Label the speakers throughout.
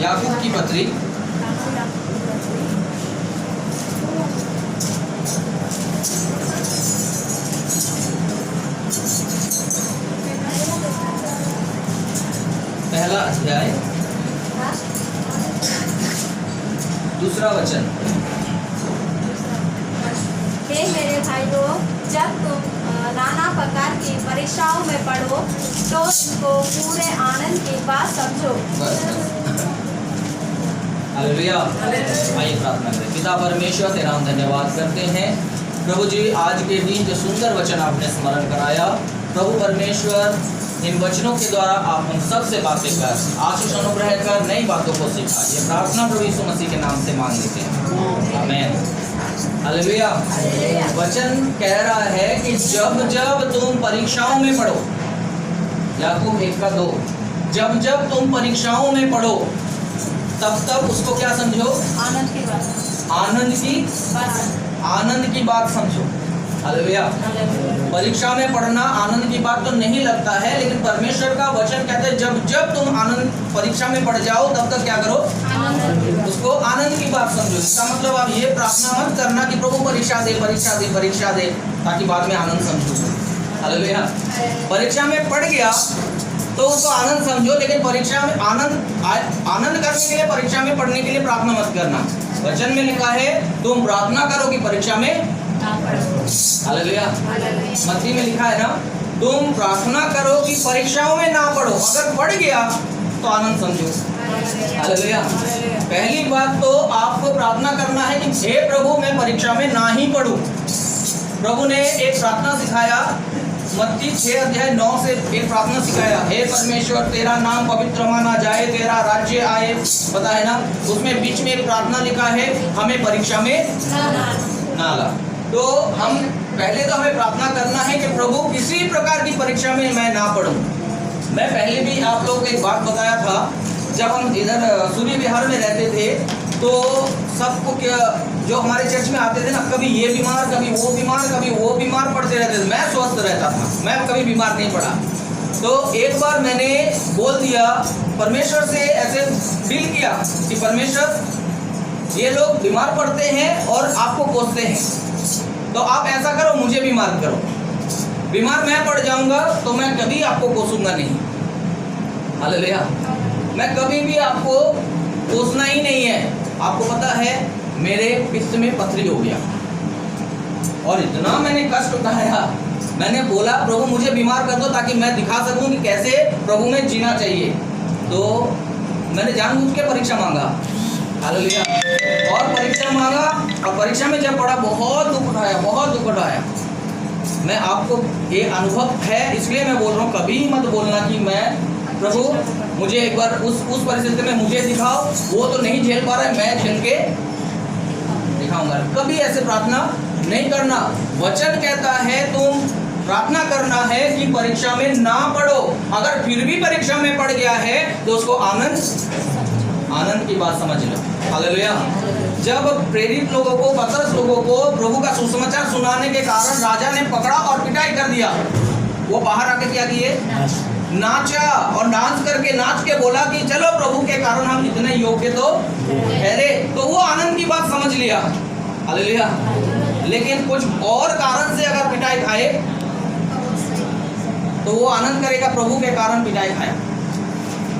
Speaker 1: याकूब की पत्री पहला अध्याय 2 वचन।
Speaker 2: हे मेरे भाइयों, जब तुम नाना प्रकार की परीक्षाओं में पढ़ो तो इनको पूरे आनंद की बात समझो।
Speaker 1: हालेलुया। आइए प्रार्थना करें। पिता परमेश्वर तेरा हम धन्यवाद करते हैं प्रभु जी, आज के दिन जो सुंदर वचन आपने स्मरण कराया प्रभु परमेश्वर, इन वचनों के द्वारा आप हम सब से बातें कर, आशीष अनुग्रह कर, नई बातों को सिखा। ये प्रार्थना प्रभु यीशु मसीह के नाम से मांग लेते हैं, आमीन। हालेलुया। वचन कह रहा है कि जब जब तुम परीक्षाओं में पढ़ो, याकूब 1:2, जब जब तुम परीक्षाओं में पढ़ो तब तब उसको क्या समझो?
Speaker 2: आनंद की बात,
Speaker 1: आनंद की बात समझो। हालेलुया। परीक्षा में पढ़ना आनंद की बात तो नहीं लगता है, लेकिन परमेश्वर का वचन कहते हैं जब जब तुम आनंद परीक्षा में पढ़ जाओ तब तक क्या करो? उसको आनंद की बात समझो। इसका मतलब आप ये प्रार्थना मत करना कि प्रभु परीक्षा दे परीक्षा दे परीक्षा दे ताकि बाद में आनंद समझो। हालेलुया। परीक्षा में पढ़ गया तो उसको आनंद समझो, लेकिन परीक्षा में आनंद करने के लिए परीक्षा में पढ़ने के लिए प्रार्थना मत करना। वचन में लिखा है तुम प्रार्थना करो कि परीक्षा में, हालेलुया, मत्ती में लिखा है ना, तुम प्रार्थना करो कि परीक्षाओं में ना पढ़ो। अगर पढ़ गया तो आनंद समझो। हालेलुया। पहली बात तो आपको प्रार्थना करना है कि हे प्रभु मैं परीक्षा में ना ही पढ़ूं। प्रभु ने एक प्रार्थना सिखाया, मत्ती 6:9 से एक प्रार्थना सिखाया, हे परमेश्वर तेरा नाम पवित्र माना जाए, तेरा राज्य आए, पता है ना। उसमें बीच में एक प्रार्थना लिखा है हमें परीक्षा में ना ला। तो हम पहले तो हमें प्रार्थना करना है कि प्रभु किसी प्रकार की परीक्षा में मैं ना पढ़ूं। मैं पहले भी आप लोगों को एक बात बताया था, जब हम इधर सूर्य विहार में रहते थे तो सबको क्या, जो हमारे चर्च में आते थे ना, कभी ये बीमार कभी वो बीमार कभी वो बीमार पड़ते रहते थे। मैं स्वस्थ रहता था, मैं कभी बीमार नहीं पड़ा। तो एक बार मैंने बोल दिया परमेश्वर से, ऐसे फील किया कि परमेश्वर ये लोग बीमार पड़ते हैं और आपको कोसते हैं, तो आप ऐसा करो मुझे बीमार करो। बीमार मैं पड़ जाऊंगा तो मैं कभी आपको कोसूंगा नहीं। हालेलुया। मैं कभी भी आपको कोसना ही नहीं है। आपको पता है मेरे पित्त में पथरी हो गया और इतना मैंने कष्ट उठाया। मैंने बोला प्रभु मुझे बीमार कर दो ताकि मैं दिखा सकूं कि कैसे प्रभु में जीना चाहिए। तो मैंने जानबूझ के परीक्षा मांगा। हालेलुया। और परीक्षा मांगा और परीक्षा में जब पढ़ा बहुत दुख उठाया, बहुत दुख उठाया। मैं आपको ये अनुभव है इसलिए मैं बोल रहा हूँ, कभी मत बोलना कि मैं प्रभु मुझे एक बार उस परिस्थिति में मुझे दिखाओ, वो तो नहीं झेल पा रहा है, मैं झेल के दिखाऊंगा। कभी ऐसे प्रार्थना नहीं करना। वचन कहता है तुम प्रार्थना करना है कि परीक्षा में ना पढ़ो। अगर फिर भी परीक्षा में पढ़ गया है तो उसको आनंद की बात समझ लो। हालेलुया। जब प्रेरित लोगों को, पतरस लोगों को प्रभु का सुसमाचार सुनाने के कारण राजा ने पकड़ा और पिटाई कर दिया, वो बाहर आके क्या किए? नाचा और डांस करके नाच के बोला कि चलो प्रभु के कारण हम इतने योग्य तो ठहरे। तो वो आनंद की बात समझ लिया। हालेलुया। लेकिन कुछ और कारण से अगर पिटाई खाए तो वो आनंद करेगा प्रभु के कारण पिटाई खाया।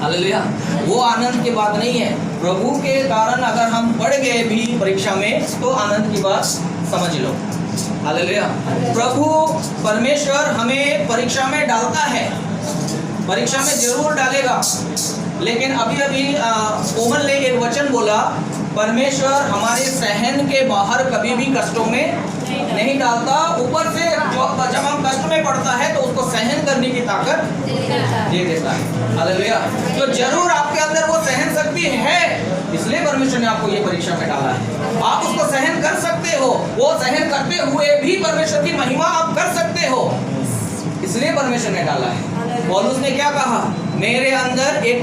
Speaker 1: हालेलुया। वो आनंद की बात नहीं है। प्रभु के कारण अगर हम पढ़ गए भी परीक्षा में तो आनंद की बात समझ लो। हालेलुया। प्रभु परमेश्वर हमें परीक्षा में डालता है, परीक्षा में जरूर डालेगा। लेकिन अभी कोमल ने एक वचन बोला, परमेश्वर हमारे सहन के बाहर कभी भी कष्टों में नहीं डालता। ऊपर से जब हम कष्ट में पड़ता है तो उसको सहन करने की ताकत दे देता है। हालेलुया। तो जरूर आपके अंदर वो सहन शक्ति है, इसलिए परमेश्वर ने आपको ये परीक्षा में डाला है। आप उसको सहन कर सकते हो, वो सहन करते हुए भी परमेश्वर की महिमा आप कर सकते हो, इसलिए परमेश्वर ने डाला है। पौलुस ने क्या कहा? मेरे अंदर एक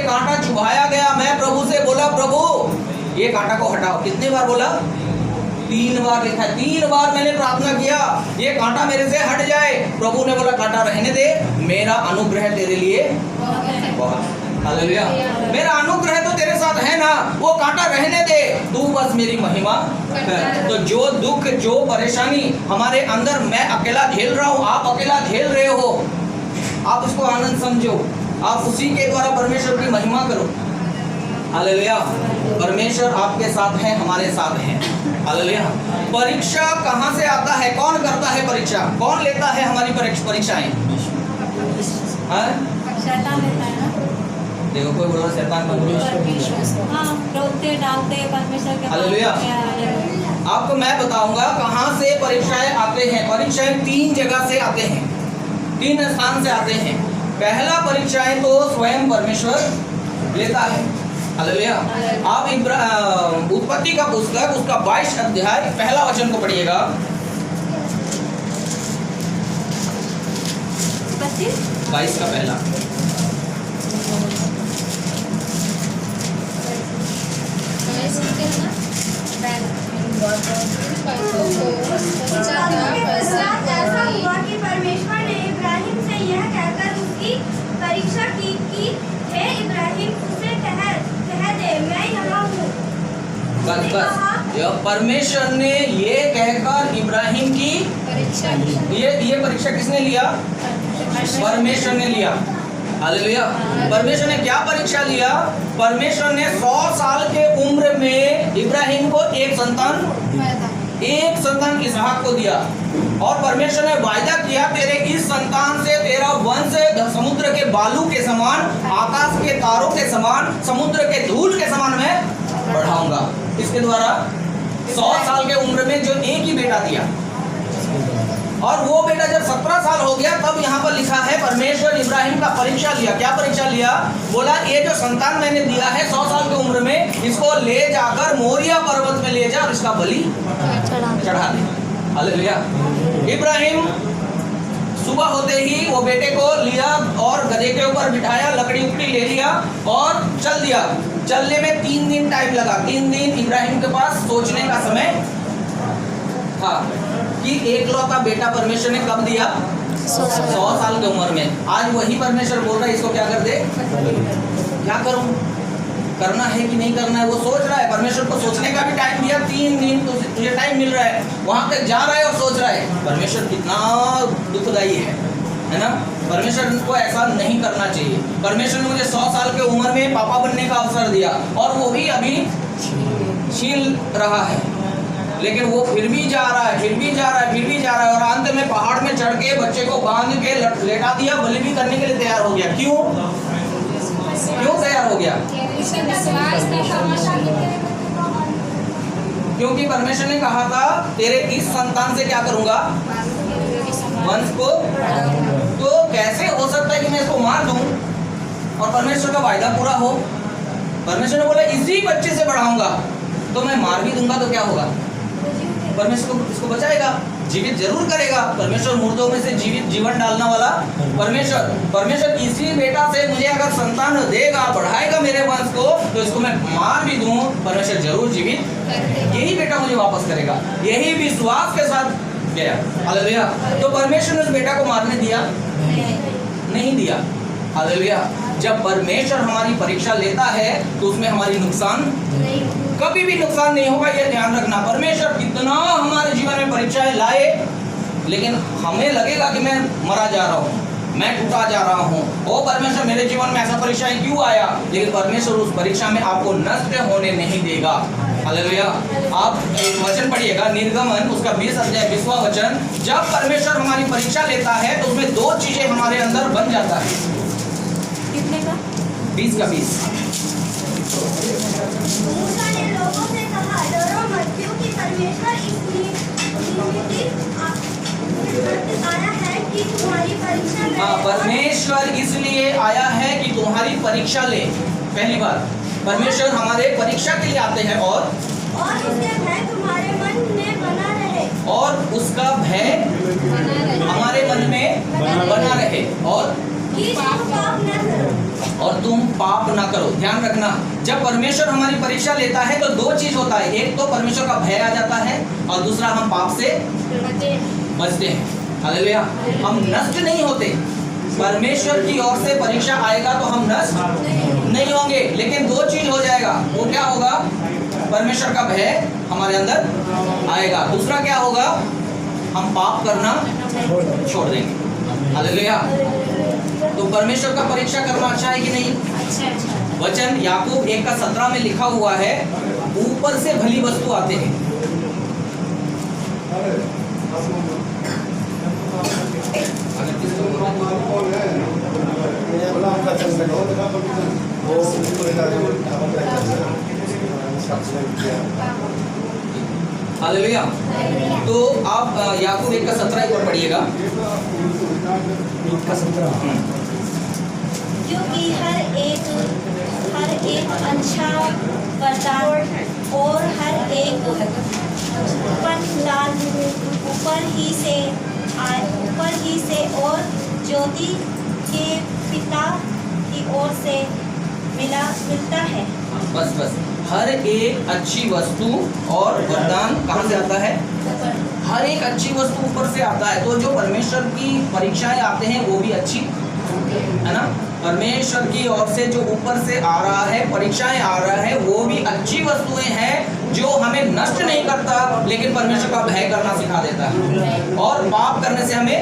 Speaker 1: कांटा चुभाया गया। मैं प्रभु से बोला प्रभु ये कांटा को हटाओ। कितने बार बोला? 3 बार लिखा है। 3 बार मैंने प्रार्थना किया ये कांटा मेरे से हट जाए। प्रभु ने बोला कांटा रहने दे, मेरा अनुग्रह तेरे लिए बहुत। हालेलुया। मेरा अनुग्रह तो तेरे साथ है ना, वो कांटा रहने दे, तू बस मेरी महिमा कर। तो जो दुख, जो परेशानी हमारे अंदर मैं अकेला झेल रहा हूँ, आप अकेला झेल रहे हो, आप उसको आनंद समझो, आप उसी के द्वारा परमेश्वर की महिमा करो। हालेलुया। परमेश्वर आपके साथ है, हमारे साथ है। हालेलुया। परीक्षा कहाँ से आता है? कौन करता है परीक्षा? कौन लेता है हमारी परीक्षाएं? हाँ?
Speaker 2: शैतान लेता है ना।
Speaker 1: देखो कोई बोल रहा शैतान का बोल।
Speaker 2: हाँ, रोकते डालते परमेश्वर के।
Speaker 1: हालेलुया। आपको मैं बताऊंगा कहाँ से परीक्षाएं आते हैं। परीक्षाएं 3 जगह से आते हैं, 3 स्थान से आते हैं। पहला परीक्षाएं तो स्वयं परमेश्वर लेता है। हालेलुया। आप उत्पत्ति का पुस्तक उसका 22 अध्याय पहला वचन को पढ़िएगा। 22 का पहला।
Speaker 3: ऐसा हुआ कि परमेश्वर ने इब्राहिम से यह कहकर उसकी परीक्षा की कि हे इब्राहिम, उसे कह दे मैं यहाँ हूँ।
Speaker 1: बस जब परमेश्वर ने ये कहकर इब्राहिम की
Speaker 2: परीक्षा
Speaker 1: ये परीक्षा किसने लिया? परमेश्वर ने लिया। हालेलुया। परमेश्वर ने क्या परीक्षा लिया? परमेश्वर ने 100 साल के उम्र में इब्राहिम को एक संतान इसहाक को दिया, और परमेश्वर ने वायदा किया तेरे इस संतान से तेरा वंश समुद्र के बालू के समान, आकाश के तारों के समान, समुद्र के धूल के समान मैं बढ़ाऊंगा। इसके द्वारा 100 साल के उम्र में जो एक ही बेटा दिया, और वो बेटा जब 17 साल हो गया तब यहाँ पर लिखा है परमेश्वर इब्राहिम का परीक्षा लिया। क्या परीक्षा लिया? बोला ये जो संतान मैंने दिया है 100 साल की उम्र में, इसको ले जाकर मोरिया पर्वत में ले जा और इसका बलि चढ़ा दे। हालेलुया। इब्राहिम सुबह होते ही वो बेटे को लिया और गधे के ऊपर बिठाया, लकड़ी उकड़ी ले लिया और चल दिया। चलने में 3 दिन टाइम लगा। 3 दिन इब्राहिम के पास सोचने का समय था कि एकलौता बेटा परमेश्वर ने कब दिया? 100 साल की उम्र में। आज वही परमेश्वर बोल रहा है इसको क्या कर दे? क्या करूं? करना है कि नहीं करना है वो सोच रहा है। परमेश्वर को सोचने का भी टाइम दिया, 3 दिन तुझे टाइम मिल रहा है, वहां तक जा रहा है और सोच रहा है। परमेश्वर कितना दुखदाई है ना? परमेश्वर को ऐसा नहीं करना चाहिए। परमेश्वर ने मुझे 100 साल के उम्र में पापा बनने का अवसर दिया, और वो भी अभी छीन रहा है, लेकिन वो फिर भी जा रहा है, फिर भी जा रहा है, और अंत में पहाड़ में चढ़ के बच्चे को बांध के लेटा दिया, बलि भी करने के लिए तैयार हो गया। क्यों तैयार हो गया? क्योंकि परमेश्वर ने कहा था तेरे इस संतान से क्या करूंगा? वंश को। तो कैसे हो सकता है कि मैं इसको मार दूं और परमेश्वर का वायदा पूरा हो? परमेश्वर ने बोला इसी बच्चे से बढ़ाऊंगा, तो मैं मार भी दूंगा तो क्या होगा? परमेश्वर इसको बचाएगा, जीवित जरूर करेगा। परमेश्वर मुर्दों में से जीवन डालने वाला परमेश्वर इसी बेटा से मुझे अगर संतान देगा, बढ़ाएगा मेरे वंश को, तो इसको मैं मार भी दूं, परमेश्वर जरूर जीवित यही बेटा मुझे वापस करेगा। यही विश्वास के साथ गया। हालेलुया। तो परमेश्वर ने उस बेटा को मारने दिया? नहीं दिया। हालेलुया। जब परमेश्वर हमारी परीक्षा लेता है तो उसमें हमारी नुकसान कभी भी नुकसान नहीं होगा, ये ध्यान रखना। परमेश्वर कितना हमारे जीवन में परीक्षाएं लाए, लेकिन हमें लगेगा कि मैं मरा जा रहा हूँ, मैं टूटा जा रहा हूँ, ओ परमेश्वर मेरे जीवन में ऐसा परीक्षाएं क्यों आया? लेकिन परमेश्वर उस परीक्षा में आपको नष्ट होने नहीं देगा। हालेलुया। आप एक वचन पढ़िएगा, निर्गमन उसका 20 अध्याय 20वां वचन। जब परमेश्वर हमारी परीक्षा लेता है तो उसमें 2 चीजें हमारे अंदर बन जाता है।
Speaker 2: कितने का?
Speaker 3: 20 का 20। मूसा ने लोगों से कहा, डरो मत, क्योंकि परमेश्वर आया है कि तुम्हारी परीक्षा ले।
Speaker 1: परमेश्वर इसलिए आया है कि तुम्हारी परीक्षा ले। पहली बार परमेश्वर हमारे परीक्षा के लिए आते हैं, और
Speaker 3: उसके भय तुम्हारे मन में बना रहे।
Speaker 1: और उसका भय हमारे मन में बना रहे, और
Speaker 3: कि तुम पाप न करो।
Speaker 1: और तुम पाप ना करो। ध्यान रखना, जब परमेश्वर हमारी परीक्षा लेता है तो 2 चीज होता है। एक तो परमेश्वर का भय आ जाता है, और दूसरा हम पाप से बचते हैं। हालेलुया। हम नष्ट नहीं होते, परमेश्वर की ओर से परीक्षा आएगा तो हम नष्ट नहीं होंगे, लेकिन दो चीज हो जाएगा। वो क्या होगा? परमेश्वर का भय हमारे अंदर आएगा। दूसरा क्या होगा? हम पाप करना छोड़ देंगे। हालेलुया। तो परमेश्वर का परीक्षा करना अच्छा है कि नहीं? वचन याकूब 1:17 में लिखा हुआ है, ऊपर से भली वस्तु आते हैं। हालेलुया। तो आप याकूब 1:17 एक बार पढ़िएगा।
Speaker 3: क्योंकि हर एक अच्छा वरदान और हर एक फलदान ऊपर ही से और ज्योति के पिता की ओर से मिलता है।
Speaker 1: बस हर एक अच्छी वस्तु और वरदान कहाँ से आता है? हर एक अच्छी वस्तु ऊपर से आता है। तो जो परमेश्वर की परीक्षाएं आते हैं वो भी अच्छी है ना। परमेश्वर की ओर से जो ऊपर से आ रहा है, परीक्षाएं आ रहा है, वो भी अच्छी वस्तुएं हैं जो हमें नष्ट नहीं करता, लेकिन परमेश्वर का भय करना सिखा देता है और पाप करने से हमें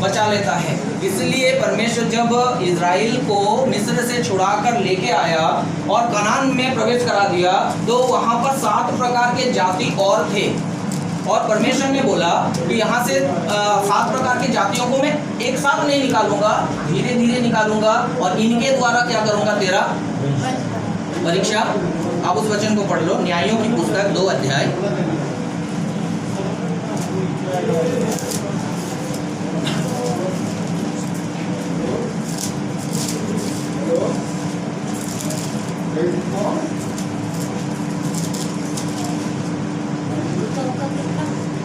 Speaker 1: बचा लेता है। इसलिए परमेश्वर जब इज़राइल को मिस्र से छुड़ाकर लेके आया और कनान में प्रवेश करा दिया, तो वहाँ पर 7 प्रकार के जाति और थे, और परमेश्वर ने बोला कि यहाँ से 7 प्रकार की जातियों को मैं एक साथ नहीं निकालूंगा, धीरे धीरे निकालूंगा और इनके द्वारा क्या करूंगा? तेरा परीक्षा। आप उस वचन को पढ़ लो, न्यायों की पुस्तक 2 अध्याय।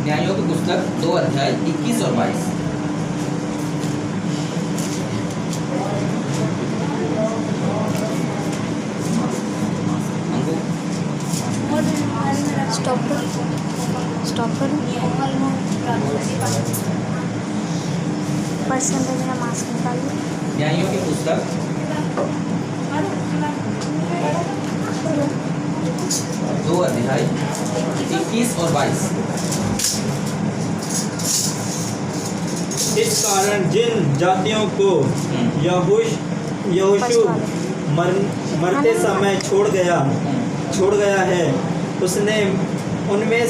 Speaker 1: न्यायों की पुस्तक 2 अध्याय 21 और 22।
Speaker 4: स्टॉप करो। पर्सन पे मेरा मास्क निकाल लो।
Speaker 1: न्यायों की पुस्तक 2 अध्याय 21 और 22।
Speaker 5: इस कारण जिन जातियों को यहोशू मरते समय छोड़ गया है, उसने उनमें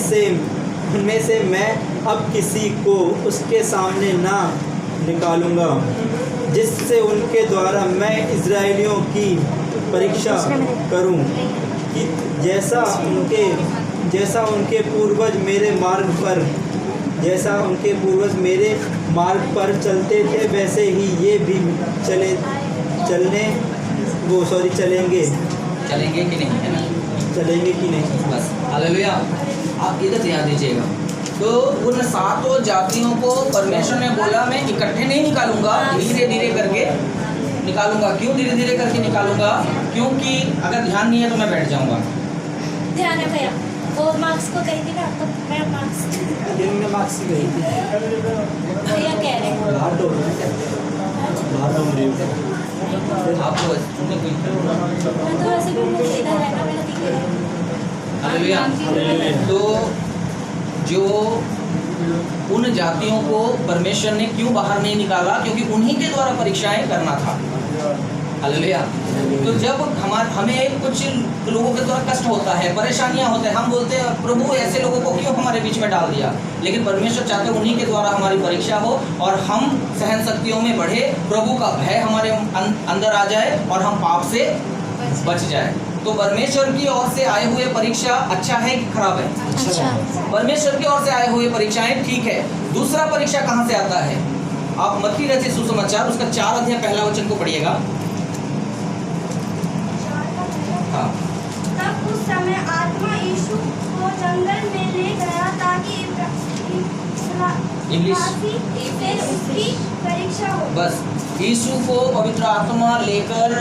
Speaker 5: से मैं अब किसी को उसके सामने ना निकालूंगा, जिससे उनके द्वारा मैं इज़राइलियों की परीक्षा करूं कि जैसा उनके पूर्वज मेरे मार्ग पर चलते थे, वैसे ही ये भी
Speaker 1: चलेंगे कि नहीं, है ना?
Speaker 5: चलेंगे कि नहीं।
Speaker 1: बस हालेलुया। आप इधर ध्यान दीजिएगा। तो उन 7 जातियों को परमेश्वर ने बोला मैं इकट्ठे नहीं निकालूंगा, धीरे धीरे करके निकालूंगा। क्यों धीरे धीरे करके निकालूंगा? क्योंकि अगर ध्यान नहीं है तो मैं बैठ जाऊंगा।
Speaker 3: ध्यान है भैया, वो मार्क्स को कही थी ना, तो मैं मार्क्स
Speaker 5: मार्क्स गई थी,
Speaker 3: भैया कह रहे हैं
Speaker 1: आपको
Speaker 3: मैं तो वैसे भी मुझे इधर रहना, मेरा दिखेगा।
Speaker 1: हालेलुया। तो जो उन जातियों को परमेश्वर ने क्यों बाहर नहीं निकाला? क्योंकि उन्हीं के द्वारा परीक्षाएं करना था। हालेलुया। तो जब हमें कुछ लोगों के द्वारा कष्ट होता है, परेशानियां होते हैं, हम बोलते हैं प्रभु ऐसे लोगों को क्यों हमारे बीच में डाल दिया? लेकिन परमेश्वर चाहते हैं उन्हीं के द्वारा हमारी परीक्षा हो और हम सहन शक्तियों में बढ़े, प्रभु का भय हमारे अंदर आ जाए और हम पाप से बच जाए। तो परमेश्वर की ओर से आए हुए परीक्षा अच्छा है कि खराब है?
Speaker 4: अच्छा।
Speaker 1: परमेश्वर की ओर से आए हुए परीक्षाएं ठीक है। दूसरा परीक्षा कहाँ से आता है? आप मत्ती रचित सुसमाचार उसका 4 अध्याय पहला वचन को पढ़िएगा। हाँ।
Speaker 3: तब उस समय आत्मा यीशु को जंगल में ले गया ताकि
Speaker 1: इंग्लिश
Speaker 3: फिर उसकी परीक्षा हो।
Speaker 1: बस यीशु को पवित्र आत्मा लेकर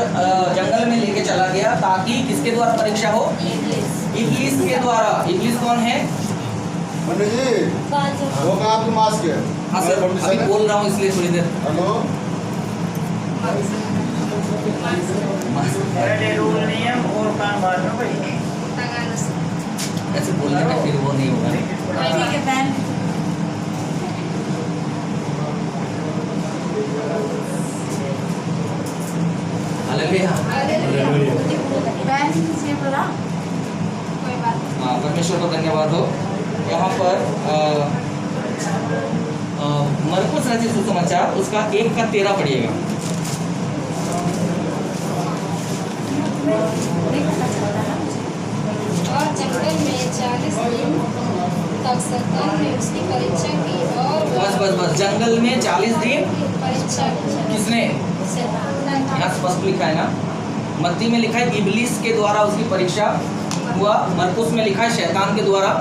Speaker 1: जंगल में लेके चला गया ताकि किसके द्वारा परीक्षा हो? इब्लीस के द्वारा। इब्लीस कौन है?
Speaker 6: पंडित जी, वो का आपके मास्क है।
Speaker 1: हाँ सर, अभी बोल रहा हूँ इसलिए थोड़ी देर।
Speaker 6: हेलो,
Speaker 4: पहले रूल नियम और काम बाद में भाई।
Speaker 1: ऐसे बोलने में फिर वो नहीं होगा।
Speaker 2: ठीक है बहन।
Speaker 1: हालेलुया।
Speaker 2: बहन से बोला कोई बात नहीं।
Speaker 1: हाँ, परमेश्वर को धन्यवाद हो। यहाँ पर मरकुस रचित सुसमाचार उसका 1:13 पढ़िएगा।
Speaker 7: और जंगल में 40 दिन तक शैतान ने उसकी परीक्षा की और
Speaker 1: बस जंगल में 40 दिन
Speaker 7: परीक्षा की।
Speaker 1: किसने?
Speaker 7: शैतान।
Speaker 1: यहाँ स्पष्ट लिखा है ना। मत्ती में लिखा है इबलीस के द्वारा उसकी परीक्षा हुआ, मरकुस में लिखा है शैतान के द्वारा।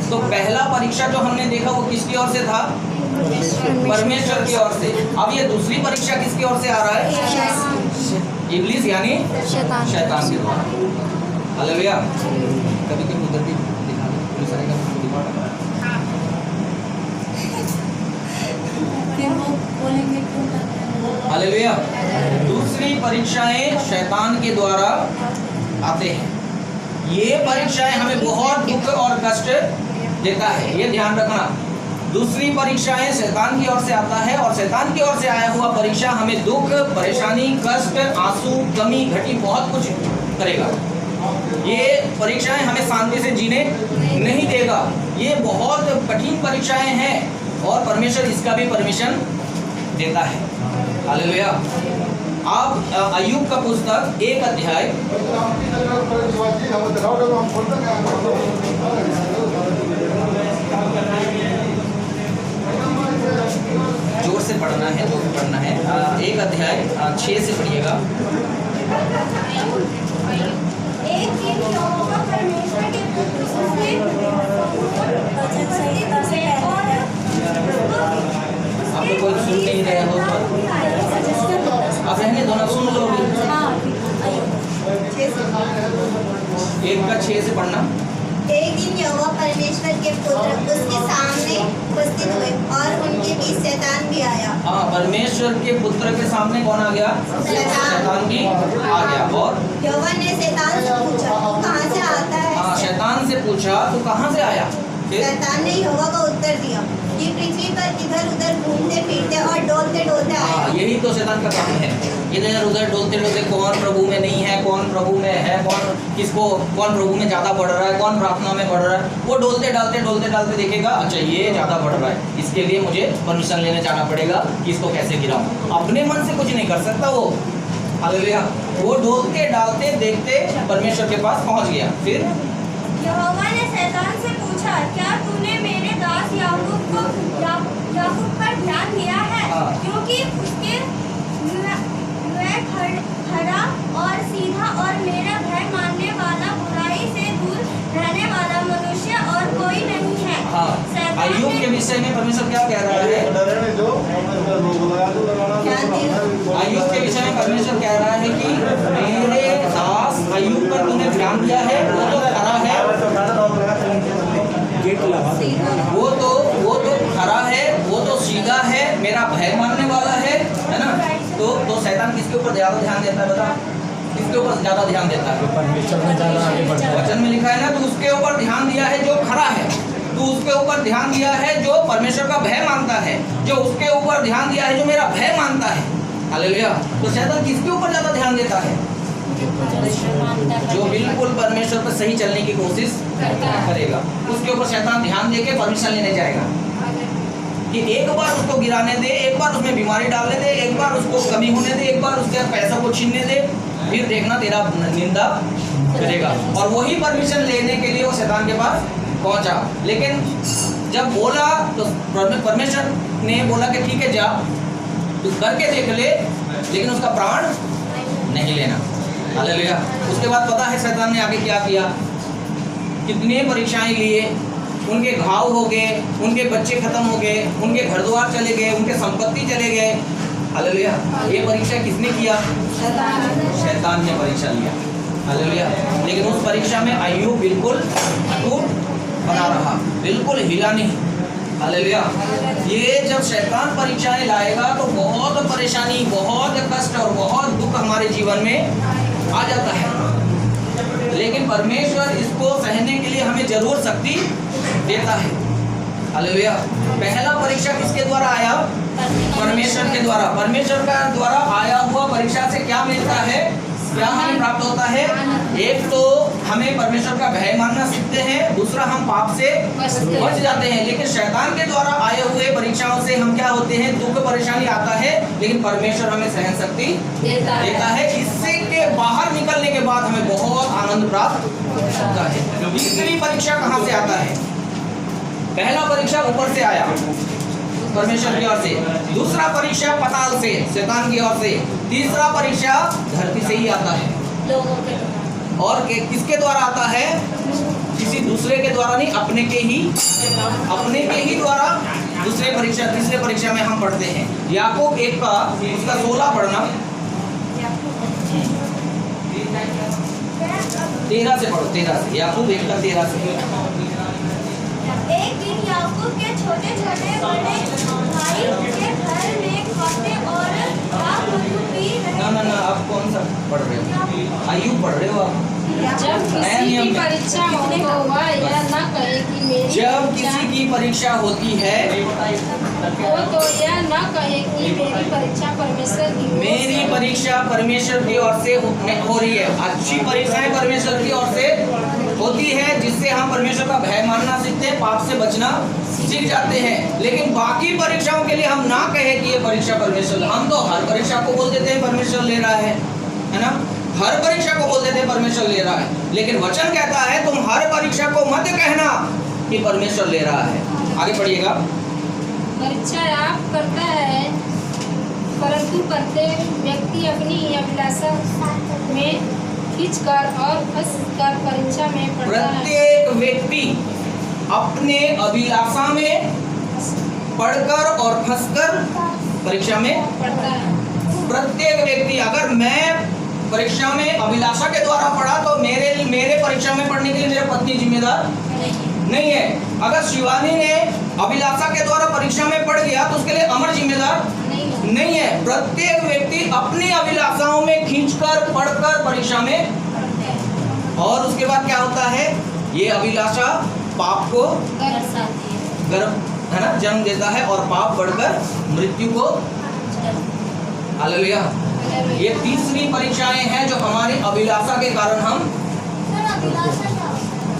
Speaker 1: तो पहला परीक्षा जो हमने देखा वो किसकी ओर से था? परमेश्वर की ओर से। अब ये दूसरी परीक्षा किसकी ओर से आ रहा है? इबलीस यानी शैतान के द्वारा। हालेलुया। कभी कभी उधर भी दिखा दो, पुलिस आएगा तो दिखा दो।
Speaker 2: फिर वो बोलेंगे क्यों करते हैं?
Speaker 1: हालेलुया। दूसरी परीक्षाएं शैतान के द्वारा आते हैं। ये परीक्षाएं हमें बहुत दुख और कष्ट देता है, ये ध्यान रखना। दूसरी परीक्षाएं शैतान की ओर से आता है और शैतान की ओर से आया हुआ परीक्षा हमें दुख, परेशानी, कष्ट, आंसू, कमी, घटी बहुत कुछ करेगा। ये परीक्षाएं हमें शांति से जीने नहीं देगा। ये बहुत कठिन परीक्षाएं हैं और परमेश्वर इसका भी परमिशन देता है। हालेलुया। आप अय्यूब का पुस्तक 1 अध्याय जोर से पढ़ना है, जो भी पढ़ना है। 1 अध्याय 6 से पढ़िएगा।
Speaker 3: एक दिन यहोवा परमेश्वर के पुत्र उसने
Speaker 2: वचन संहिता से
Speaker 3: और
Speaker 1: आप लोग कोई सुन नहीं रहे हो तो आप रहने दो ना, सुन लो भी। 1 का 6 से पढ़ना।
Speaker 8: एक दिन यहोवा परमेश्वर के पुत्र उसके सामने उपस्थित हुए और उनके बीच शैतान भी आया।
Speaker 1: हाँ, परमेश्वर के पुत्र के सामने कौन आ गया? शैतान भी आ गया। और
Speaker 8: यहोवा ने शैतान से पूछा तू कहाँ से आता है?
Speaker 1: हाँ, शैतान से पूछा तू कहाँ से आया? फिर
Speaker 8: शैतान ने यहोवा को उत्तर दिया ये पृथ्वी पर इधर उधर घूमते फिरते और डोलते डोलते आया।
Speaker 1: हाँ, यही तो शैतान का काम है। इधर उधर डोलते डोलते कौन प्रभु में नहीं है, कौन प्रभु में है, कौन प्रभु में ज़्यादा बढ़ रहा है, कौन प्रार्थना में बढ़ रहा है, वो डोलते डालते देखेगा अच्छा ये ज़्यादा बढ़ रहा है, इसके लिए मुझे परमिशन लेने जाना पड़ेगा कि इसको कैसे गिराऊं। अपने मन से कुछ नहीं कर सकता वो। हालेलुया। वो डोलते डालते देखते परमेश्वर के पास पहुँच गया। फिर
Speaker 3: यहोवा ने शैतान से पूछा क्या तूने मेरे दास याकूब पर ध्यान दिया है?
Speaker 1: हाँ।
Speaker 3: क्योंकि उसके मैं खड़ा और सीधा और मेरा भय मानने वाला, बुराई से दूर रहने वाला मनुष्य और कोई नहीं है।
Speaker 1: हाँ,
Speaker 3: शैतान
Speaker 1: अय्यूब
Speaker 3: ने-
Speaker 1: के विषय में परमेश्वर क्या कह रहा है? अय्यूब के विषय में परमेश्वर कह रहा है कि मेरे दास अय्यूब पर तूने ध्यान दिया है, वो तो खरा है,
Speaker 5: गेट लगा
Speaker 1: वो तो खरा है, वो तो सीधा है, मेरा भय मानने वाला है ना। तो शैतान किसके ऊपर ज़्यादा ध्यान देता है? बता, किसके ऊपर ज़्यादा ध्यान देता है?
Speaker 5: परमेश्वर में ज़्यादा आगे बढ़ता है।
Speaker 1: वचन में लिखा है ना, तो उसके ऊपर ध्यान दिया है जो खरा है, तो उसके ऊपर ध्यान दिया है जो परमेश्वर का भय मानता है, जो उसके ऊपर ध्यान दिया है जो मेरा भय मानता है। हालेलुया। तो शैतान किसके ऊपर ज़्यादा ध्यान देता है? जो बिल्कुल परमेश्वर पर सही चलने की कोशिश करेगा, उसके ऊपर शैतान ध्यान देके परमिशन लेने जाएगा कि एक बार उसको गिराने दे, एक बार उसमें बीमारी डालने दे, एक बार उसको कमी होने दे, एक बार उसके पैसा को छीनने दे, फिर देखना तेरा निंदा करेगा। और वही परमिशन लेने के लिए वो शैतान के पास पहुंचा। लेकिन जब बोला तो परमेश्वर ने बोला कि ठीक है जा तू करके देख ले, लेकिन उसका प्राण नहीं लेना। हालेलुया। उसके बाद पता है शैतान ने आगे क्या किया? कितने परीक्षाएं लिए, उनके घाव हो गए, उनके बच्चे खत्म हो गए, उनके घर द्वार चले गए, उनके संपत्ति चले गए। हालेलुया। ये परीक्षा किसने किया? शैतान ने परीक्षा लिया। हालेलुया। लेकिन उस परीक्षा में अय्यूब बिल्कुल अटूट बना रहा, बिल्कुल हिला नहीं। हालेलुया। ये जब शैतान परीक्षाएं लाएगा तो बहुत परेशानी, बहुत कष्ट और बहुत दुख हमारे जीवन में आ जाता है, लेकिन परमेश्वर इसको सहने के लिए हमें जरूर शक्ति देता है। हालेलुया। पहला परीक्षा किसके द्वारा आया? परमेश्वर के द्वारा। परमेश्वर का द्वारा आया हुआ परीक्षा से क्या मिलता है, क्या हमें प्राप्त होता है? एक तो हमें परमेश्वर का भय मानना सीखते हैं, दूसरा हम पाप से बच जाते हैं। लेकिन शैतान के द्वारा आए हुए परीक्षाओं से हम क्या होते हैं? दुख परेशानी आता है, लेकिन परमेश्वर हमें सहन शक्ति देता है। इससे के बाहर निकलने के बाद हमें बहुत आनंद प्राप्त होता है। तीसरी परीक्षा कहाँ से आता है? पहला परीक्षा ऊपर से आया, परमेश्वर की ओर से। दूसरा परीक्षा पाताल से, शैतान की ओर से। तीसरा परीक्षा धरती से ही आता है। और किसके द्वारा आता है? किसी दूसरे के द्वारा नहीं, अपने के ही द्वारा तीसरे परीक्षा में हम पढ़ते हैं। याकूब 1 का उसका 16 पढ़ना, 13 से पढ़ो, 13 से। याकूब 1 का 13 से।
Speaker 3: एक दिन याकूब के छोटे छोटे बड़े भाई के घर में खाते और पी रहे।
Speaker 1: ना आप कौन सा पढ़ रहे हो? अय्यूब पढ़ रहे हो आप?
Speaker 7: जब किसी की परीक्षा होती हो वह यह न कहे कि मेरी
Speaker 1: जब किसी की परीक्षा होती है
Speaker 7: तो यह न कहे कि मेरी परीक्षा परमेश्वर की ओर से
Speaker 1: मेरी परीक्षा परमेश्वर की ओर से हो रही है। अच्छी परीक्षाएं परमेश्वर की ओर से होती है, जिससे हम परमेश्वर का भय मानना सीखते हैं, पाप से बचना सीख जाते हैं। लेकिन बाकी परीक्षाओं के लिए हम ना कहे कि ये परीक्षा परमेश्वर, हम तो हर परीक्षा को बोल देते हैं परमेश्वर ले रहा है ना? हर परीक्षा को बोल देते हैं परमेश्वर ले रहा है। लेकिन वचन कहता है तुम हर परीक्षा को मत कहना कि परमेश्वर ले रहा है। आगे पढ़िएगा।
Speaker 7: परीक्षा आप करता है, परंतु प्रत्येक व्यक्ति अपनी अभिलाषा में खींचकर और फंसकर परीक्षा में पड़ता है।
Speaker 1: प्रत्येक व्यक्ति अपने अभिलाषा में पढ़कर और फंसकर परीक्षा में
Speaker 7: पड़ता है।
Speaker 1: प्रत्येक व्यक्ति, अगर मैं परीक्षा में अभिलाषा के द्वारा पढ़ा तो मेरे परीक्षा में पढ़ने के लिए मेरे पत्नी जिम्मेदार नहीं है। अगर शिवानी ने अभिलाषा के द्वारा परीक्षा में पढ़ गया तो उसके लिए अमर जिम्मेदार नहीं है। प्रत्येक व्यक्ति अपनी अभिलाषाओं में खींचकर पढ़कर परीक्षा में, और उसके बाद क्या होता है? ये अभिलाषा पाप को है ना जन्म देता है, और पाप बढ़कर मृत्यु को। हालेलुया। ये तीसरी परीक्षाएं हैं जो हमारी अभिलाषा के कारण हम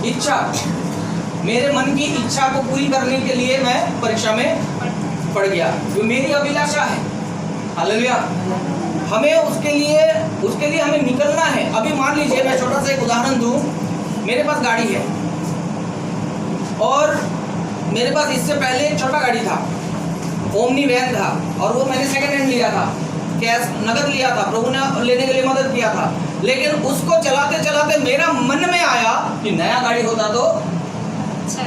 Speaker 1: इच्छा, मेरे मन की इच्छा को पूरी करने के लिए मैं परीक्षा में पढ़ गया, जो मेरी अभिलाषा है। हालेलुया। हमें उसके लिए हमें निकलना है। अभी मान लीजिए मैं छोटा सा एक उदाहरण दूं, मेरे पास गाड़ी है और मेरे पास इससे पहले एक छोटा गाड़ी था, ओमनी वैन था, और वो मैंने सेकंड हैंड लिया था, कैश नगद लिया था, प्रभु ने लेने के लिए मदद किया था। लेकिन उसको चलाते चलाते मेरा मन में आया कि नया गाड़ी होता तो
Speaker 7: अच्छा।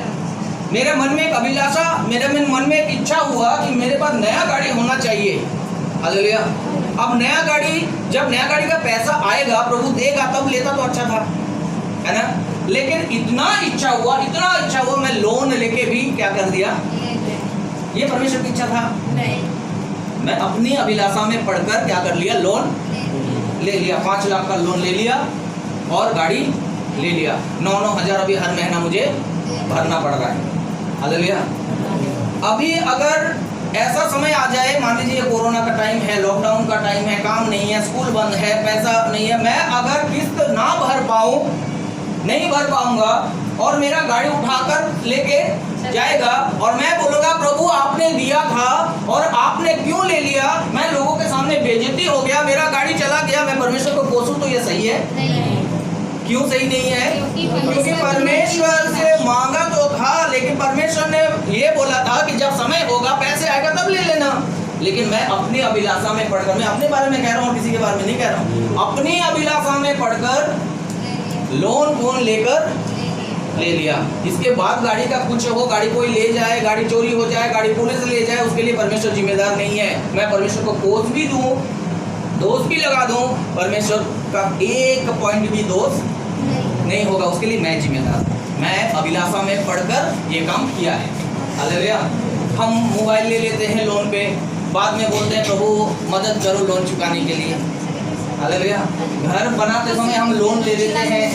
Speaker 1: मेरे मन में एक अभिलाषा, मेरे मन में एक इच्छा हुआ कि मेरे पास नया गाड़ी होना चाहिए। हालेलुया। अब नया गाड़ी, जब नया गाड़ी का पैसा आएगा, प्रभु देगा, तब लेता तो अच्छा था, है ना? लेकिन इतना इच्छा हुआ, मैं लोन लेके भी क्या कर दिया? ये परमेश्वर की इच्छा था? मैं अपनी अभिलाषा में पढ़कर क्या कर लिया? लोन ले लिया। 5 लाख का लोन ले लिया और गाड़ी ले लिया। 9-9 हज़ार अभी हर महीना मुझे भरना पड़ रहा है। हालेलुया। अभी अगर ऐसा समय आ जाए, मान लीजिए कोरोना का टाइम है, लॉकडाउन का टाइम है, काम नहीं है, स्कूल बंद है, पैसा नहीं है, मैं अगर किस्त नहीं भर पाऊंगा और मेरा गाड़ी उठाकर लेके जाएगा और मैं बोलूँगा प्रभु आपने दिया था और आपने क्यों ले लिया, मैं लोगों के सामने बेइज्जती हो गया, मेरा गाड़ी चला गया, मैं परमेश्वर को कोसूं, तो ये सही है? क्यों सही नहीं है? क्योंकि परमेश्वर से मांगा तो था, लेकिन परमेश्वर ने ये बोला था कि जब समय होगा, पैसे आएगा तब ले लेना। लेकिन मैं अपनी अभिलाषा में पढ़कर, मैं अपने बारे में कह रहा हूँ, किसी के बारे में नहीं कह रहा हूँ, अपनी अभिलाषा में पढ़कर लोन लेकर ले लिया। इसके बाद गाड़ी का कुछ हो, गाड़ी कोई ले जाए, गाड़ी चोरी हो जाए, गाड़ी पुलिस ले जाए, उसके लिए परमेश्वर जिम्मेदार नहीं है। मैं परमेश्वर को कोस भी दूं, दोष भी लगा दूं, परमेश्वर का एक पॉइंट भी दोष नहीं होगा, उसके लिए मैं जिम्मेदार। मैं अभिलाषा में पढ़कर ये काम किया है। हालेलुया। हम मोबाइल ले लेते हैं लोन पे, बाद में बोलते हैं प्रभु मदद करो लोन चुकाने के लिए। हालेलुया। घर बनाते समय हम लोन ले लेते हैं,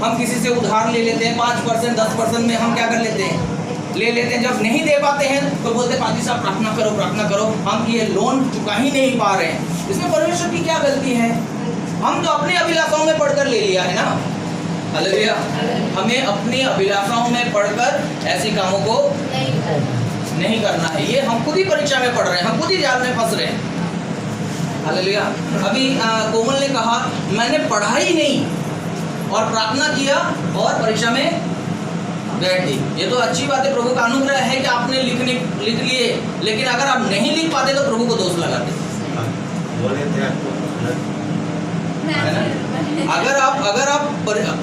Speaker 1: हम किसी से उधार ले लेते हैं 5% 10% में हम क्या कर लेते हैं, ले लेते हैं। जब नहीं दे पाते हैं तो बोलते हैं पाजी साहब प्रार्थना करो, हम ये लोन चुका ही नहीं पा रहे हैं। इसमें परमेश्वर की क्या गलती है? हम तो अपने अभिलाषाओं में पढ़कर ले लिया है ना। हालेलुया। हमें अपनी अभिलाषाओं में पढ़कर ऐसे कामों को नहीं करना है। ये हम खुद ही परीक्षा में पढ़ रहे हैं, हम खुद ही जाल में फंस रहे हैं। हालेलुया। अभी कोमल ने कहा मैंने पढ़ा ही नहीं और प्रार्थना किया और परीक्षा में बैठ गई। ये तो अच्छी बात है, प्रभु का अनुग्रह है कि आपने लिख लिए, लेकिन अगर आप नहीं लिख पाते तो प्रभु को दोष लगाते। अगर आप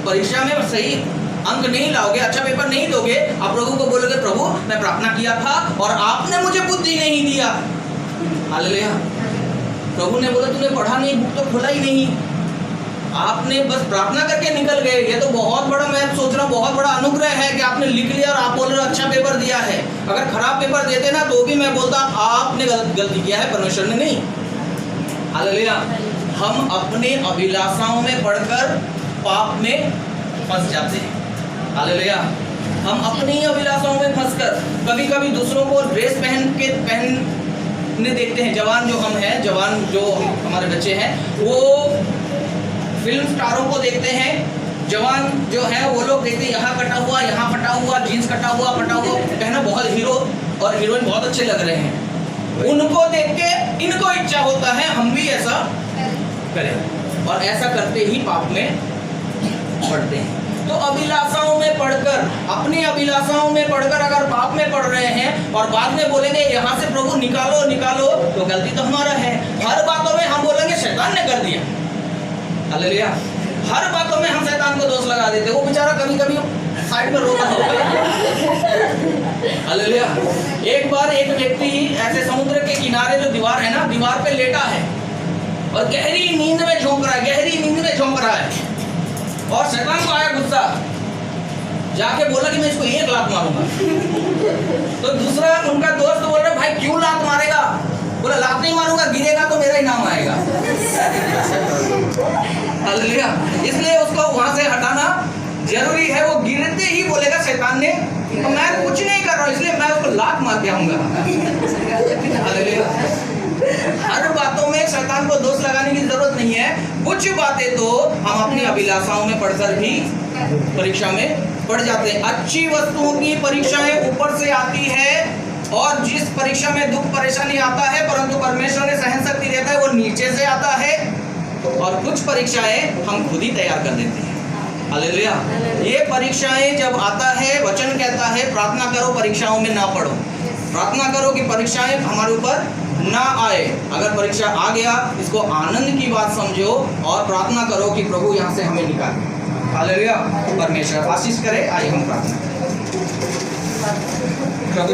Speaker 1: परीक्षा में सही अंक नहीं लाओगे, अच्छा पेपर नहीं दोगे, आप प्रभु को बोलोगे प्रभु मैं प्रार्थना किया था और आपने मुझे बुद्धि नहीं दिया। हालेलुया। प्रभु ने बोला तूने पढ़ा नहीं, बुक तो खुला ही नहीं, आपने बस प्रार्थना करके निकल गए। ये तो बहुत बड़ा, मैं सोच रहा हूँ बहुत बड़ा अनुग्रह है कि आपने लिख लिया और आप बोल रहे हो अच्छा पेपर दिया है। अगर खराब पेपर देते ना तो भी मैं बोलता आपने गलती किया है, परमेश्वर ने नहीं। हालेलुया। हम अपने अभिलाषाओं में पढ़कर पाप में फंस जाते हैं। हालेलुया। हम अपनी अभिलाषाओं में फंसकर कभी कभी दूसरों को ड्रेस पहनने देखते हैं। जवान जो हम हैं, जवान जो हमारे बच्चे हैं, वो फिल्म स्टारों को देखते हैं। जवान जो है वो लोग देखते हैं यहाँ कटा हुआ, यहाँ फटा हुआ, जीन्स कटा हुआ, फटा हुआ पहना, बहुत हीरो और हीरोइन बहुत अच्छे लग रहे हैं। उनको देख के इनको इच्छा होता है हम भी ऐसा करें, और ऐसा करते ही पाप में पड़ते हैं। तो अभिलाषाओं में पढ़कर, अपनी अभिलाषाओं में पढ़कर अगर पाप में पढ़ रहे हैं और बाद में बोलेंगे यहाँ से प्रभु निकालो निकालो, तो गलती तो हमारा है। हर बातों में हम बोलेंगे शैतान ने कर दिया। हालेलुया। हर बातों में हम शैतान को दोष लगा देते, वो बेचारा कभी कभी साइड में रोता होगा। हालेलुया। एक बार एक व्यक्ति ऐसे समुद्र के किनारे जो दीवार है ना, दीवार पे लेटा है और गहरी नींद में झोंक रहा है और शैतान को आया गुस्सा, जाके बोला कि मैं इसको 1 लात मारूंगा। तो दूसरा उनका दोस्त बोल रहा भाई क्यों लात मारेगा? बोला लात नहीं मारूंगा, गिरेगा तो मेरा ही नाम आएगा। हालेलुया। इसलिए उसको वहां से हटाना जरूरी है। वो गिरते ही बोलेगा शैतान ने तो मैं कुछ नहीं कर रहा हूं, इसलिए मैं उसको लात मार के आऊंगा। हालेलुया। हर बातों में शैतान को दोष लगाने की जरूरत नहीं है। कुछ बातें तो हम अपनी अभिलाषाओं में पढ़कर भी परीक्षा में पढ़ जाते हैं। अच्छी वस्तुओं की परीक्षाएं ऊपर से आती है और जिस परीक्षा में दुख परेशानी आता है परंतु परमेश्वर ने सहन शक्ति देता है, वो नीचे से आता है। और कुछ परीक्षाएं हम खुद ही तैयार कर देते हैं। हालेलुया। ये परीक्षाएं जब आता है, वचन कहता है प्रार्थना करो परीक्षाओं में ना पढ़ो। प्रार्थना करो कि परीक्षाएं हमारे ऊपर ना आए। अगर परीक्षा आ गया इसको आनंद की बात समझो और प्रार्थना करो कि प्रभु यहाँ से हमें निकाले। हालेलुया। परमेश्वर आशीष करे। आइए हम प्रार्थना करें। प्रभु